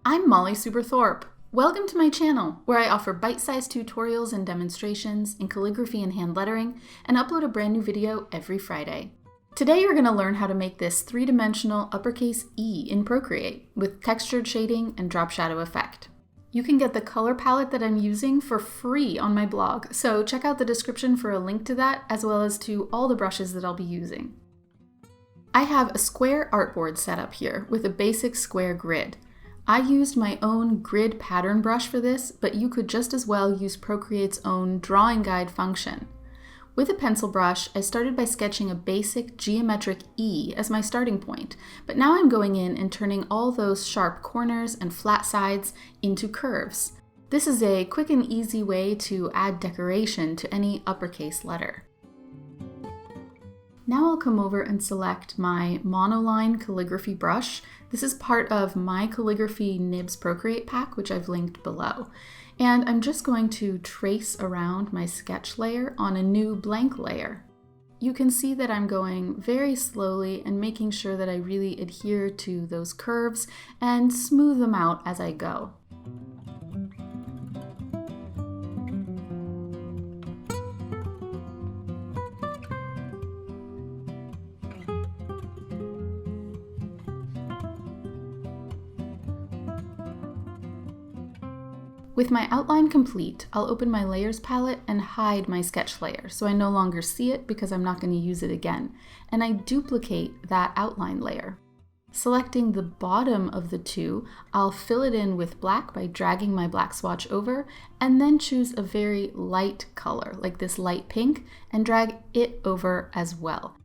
I'm Molly Superthorpe. Welcome to my channel, where I offer bite-sized tutorials and demonstrations in calligraphy and hand lettering, and upload a brand new video every Friday. Today you're going to learn how to make this three-dimensional uppercase E in Procreate with textured shading and drop shadow effect. You can get the color palette that I'm using for free on my blog, so check out the description for a link to that, as well as to all the brushes that I'll be using. I have a square artboard set up here with a basic square grid. I used my own grid pattern brush for this, but you could just as well use Procreate's own drawing guide function. With a pencil brush, I started by sketching a basic geometric E as my starting point, but now I'm going in and turning all those sharp corners and flat sides into curves. This is a quick and easy way to add decoration to any uppercase letter. Now I'll come over and select my Monoline Calligraphy brush. This is part of my Calligraphy Nibs Procreate pack, which I've linked below. And I'm just going to trace around my sketch layer on a new blank layer. You can see that I'm going very slowly and making sure that I really adhere to those curves and smooth them out as I go. With my outline complete, I'll open my layers palette and hide my sketch layer so I no longer see it because I'm not going to use it again, and I duplicate that outline layer. Selecting the bottom of the two, I'll fill it in with black by dragging my black swatch over, and then choose a very light color, like this light pink, and drag it over as well.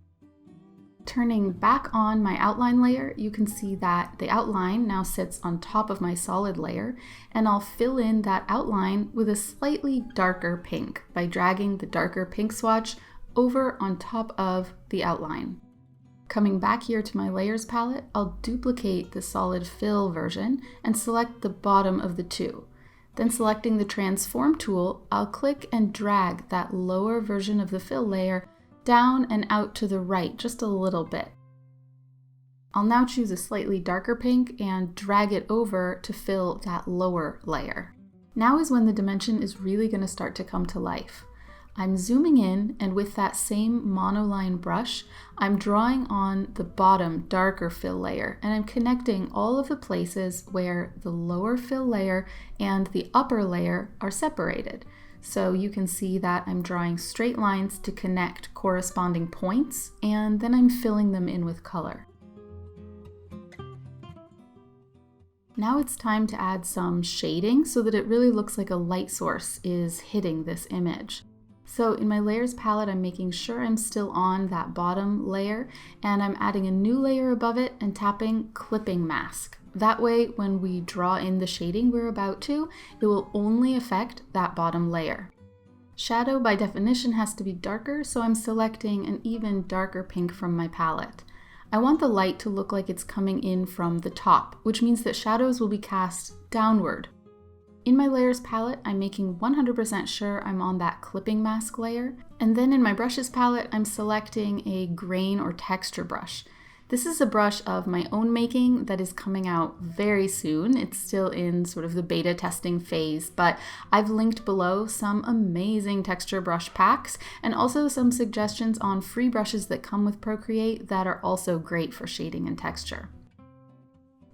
Turning back on my outline layer, you can see that the outline now sits on top of my solid layer, and I'll fill in that outline with a slightly darker pink by dragging the darker pink swatch over on top of the outline. Coming back here to my layers palette, I'll duplicate the solid fill version and select the bottom of the two. Then selecting the transform tool, I'll click and drag that lower version of the fill layer down and out to the right just a little bit. I'll now choose a slightly darker pink and drag it over to fill that lower layer. Now is when the dimension is really going to start to come to life. I'm zooming in, and with that same monoline brush, I'm drawing on the bottom darker fill layer, and I'm connecting all of the places where the lower fill layer and the upper layer are separated. So you can see that I'm drawing straight lines to connect corresponding points, and then I'm filling them in with color. Now it's time to add some shading so that it really looks like a light source is hitting this image. So in my layers palette, I'm making sure I'm still on that bottom layer, and I'm adding a new layer above it and tapping clipping mask. That way, when we draw in the shading we're about to, it will only affect that bottom layer. Shadow by definition has to be darker, so I'm selecting an even darker pink from my palette. I want the light to look like it's coming in from the top, which means that shadows will be cast downward. In my layers palette, I'm making 100% sure I'm on that clipping mask layer, and then in my brushes palette, I'm selecting a grain or texture brush. This is a brush of my own making that is coming out very soon. It's still in sort of the beta testing phase, but I've linked below some amazing texture brush packs and also some suggestions on free brushes that come with Procreate that are also great for shading and texture.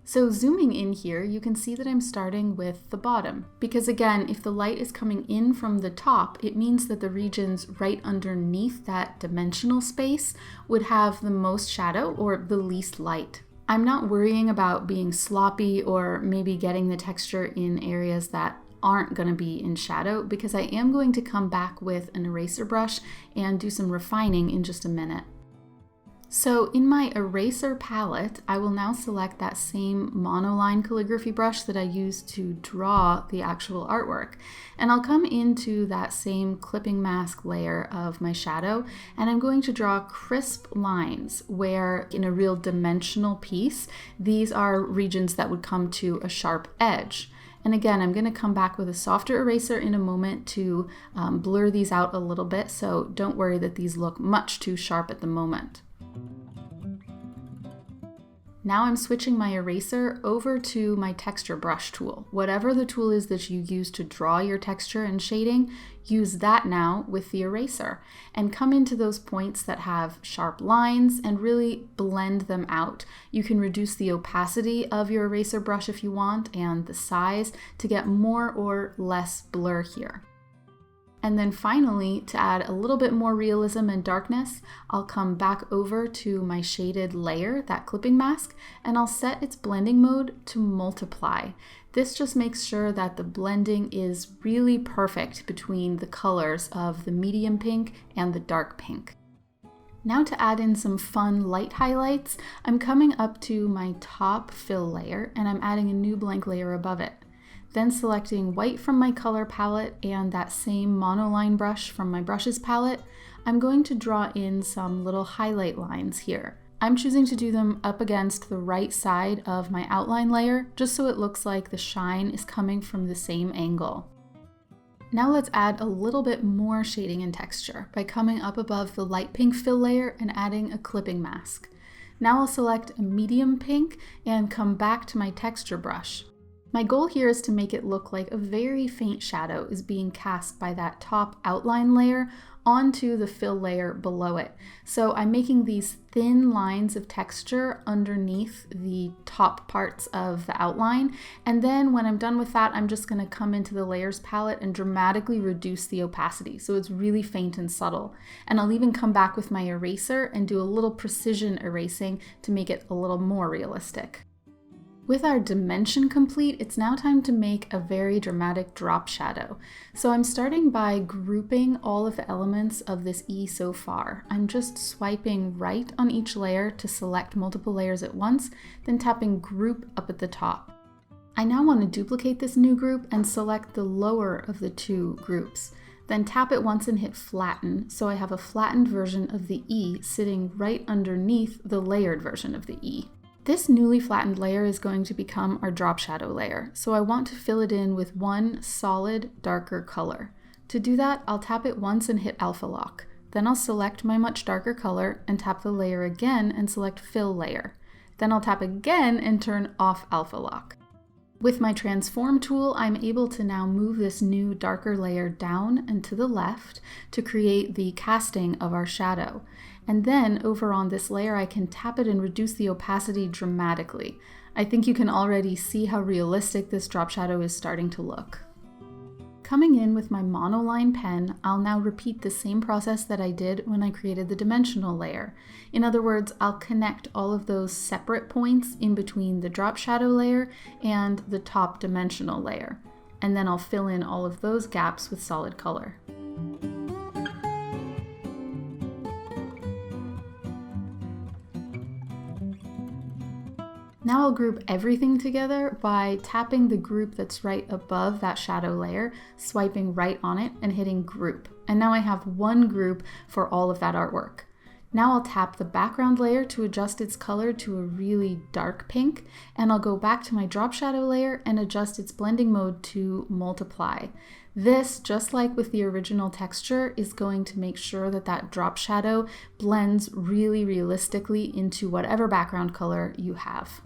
So zooming in here, you can see that I'm starting with the bottom, because again, if the light is coming in from the top, it means that the regions right underneath that dimensional space would have the most shadow or the least light. I'm not worrying about being sloppy or maybe getting the texture in areas that aren't going to be in shadow, because I am going to come back with an eraser brush and do some refining in just a minute. So in my eraser palette, I will now select that same monoline calligraphy brush that I used to draw the actual artwork. And I'll come into that same clipping mask layer of my shadow, and I'm going to draw crisp lines where in a real dimensional piece, these are regions that would come to a sharp edge. And again, I'm going to come back with a softer eraser in a moment to blur these out a little bit, so don't worry that these look much too sharp at the moment. Now I'm switching my eraser over to my texture brush tool. Whatever the tool is that you use to draw your texture and shading, use that now with the eraser and come into those points that have sharp lines and really blend them out. You can reduce the opacity of your eraser brush if you want and the size to get more or less blur here. And then finally, to add a little bit more realism and darkness, I'll come back over to my shaded layer, that clipping mask, and I'll set its blending mode to multiply. This just makes sure that the blending is really perfect between the colors of the medium pink and the dark pink. Now to add in some fun light highlights, I'm coming up to my top fill layer and I'm adding a new blank layer above it. Then selecting white from my color palette and that same monoline brush from my brushes palette, I'm going to draw in some little highlight lines here. I'm choosing to do them up against the right side of my outline layer, just so it looks like the shine is coming from the same angle. Now let's add a little bit more shading and texture by coming up above the light pink fill layer and adding a clipping mask. Now I'll select a medium pink and come back to my texture brush. My goal here is to make it look like a very faint shadow is being cast by that top outline layer onto the fill layer below it. So I'm making these thin lines of texture underneath the top parts of the outline. And then when I'm done with that, I'm just going to come into the layers palette and dramatically reduce the opacity. So it's really faint and subtle. And I'll even come back with my eraser and do a little precision erasing to make it a little more realistic. With our dimension complete, it's now time to make a very dramatic drop shadow. So I'm starting by grouping all of the elements of this E so far. I'm just swiping right on each layer to select multiple layers at once, then tapping group up at the top. I now want to duplicate this new group and select the lower of the two groups. Then tap it once and hit flatten, so I have a flattened version of the E sitting right underneath the layered version of the E. This newly flattened layer is going to become our drop shadow layer, so I want to fill it in with one solid, darker color. To do that, I'll tap it once and hit alpha lock. Then I'll select my much darker color and tap the layer again and select fill layer. Then I'll tap again and turn off alpha lock. With my transform tool, I'm able to now move this new darker layer down and to the left to create the casting of our shadow. And then over on this layer, I can tap it and reduce the opacity dramatically. I think you can already see how realistic this drop shadow is starting to look. Coming in with my Monoline pen, I'll now repeat the same process that I did when I created the dimensional layer. In other words, I'll connect all of those separate points in between the drop shadow layer and the top dimensional layer. And then I'll fill in all of those gaps with solid color. Now I'll group everything together by tapping the group that's right above that shadow layer, swiping right on it and hitting group. And now I have one group for all of that artwork. Now I'll tap the background layer to adjust its color to a really dark pink, and I'll go back to my drop shadow layer and adjust its blending mode to multiply. This, just like with the original texture, is going to make sure that that drop shadow blends really realistically into whatever background color you have.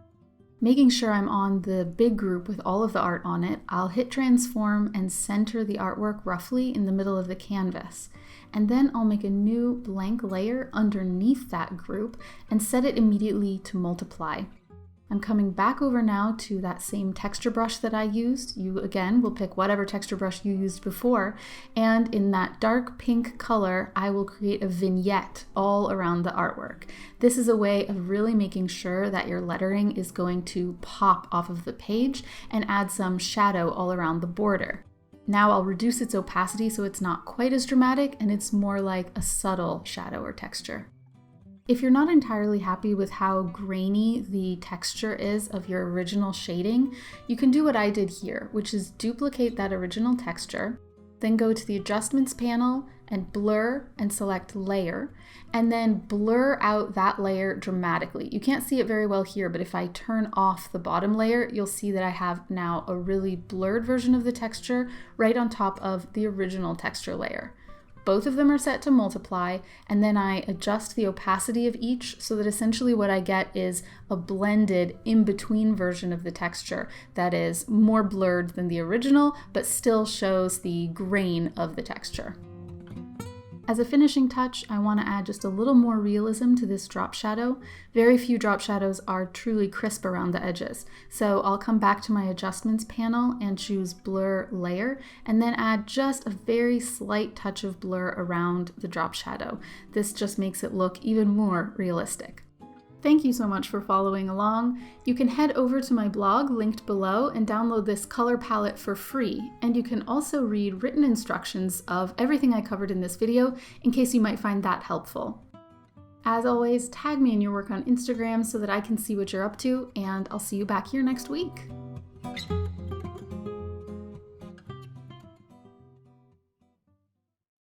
Making sure I'm on the big group with all of the art on it, I'll hit transform and center the artwork roughly in the middle of the canvas. And then I'll make a new blank layer underneath that group and set it immediately to multiply. I'm coming back over now to that same texture brush that I used. You again will pick whatever texture brush you used before, and in that dark pink color, I will create a vignette all around the artwork. This is a way of really making sure that your lettering is going to pop off of the page and add some shadow all around the border. Now I'll reduce its opacity so it's not quite as dramatic and it's more like a subtle shadow or texture. If you're not entirely happy with how grainy the texture is of your original shading, you can do what I did here, which is duplicate that original texture, then go to the adjustments panel and blur and select layer, and then blur out that layer dramatically. You can't see it very well here, but if I turn off the bottom layer, you'll see that I have now a really blurred version of the texture right on top of the original texture layer. Both of them are set to multiply, and then I adjust the opacity of each so that essentially what I get is a blended in-between version of the texture that is more blurred than the original, but still shows the grain of the texture. As a finishing touch, I want to add just a little more realism to this drop shadow. Very few drop shadows are truly crisp around the edges. So I'll come back to my adjustments panel and choose blur layer, and then add just a very slight touch of blur around the drop shadow. This just makes it look even more realistic. Thank you so much for following along. You can head over to my blog linked below and download this color palette for free. And you can also read written instructions of everything I covered in this video in case you might find that helpful. As always, tag me in your work on Instagram so that I can see what you're up to, and I'll see you back here next week.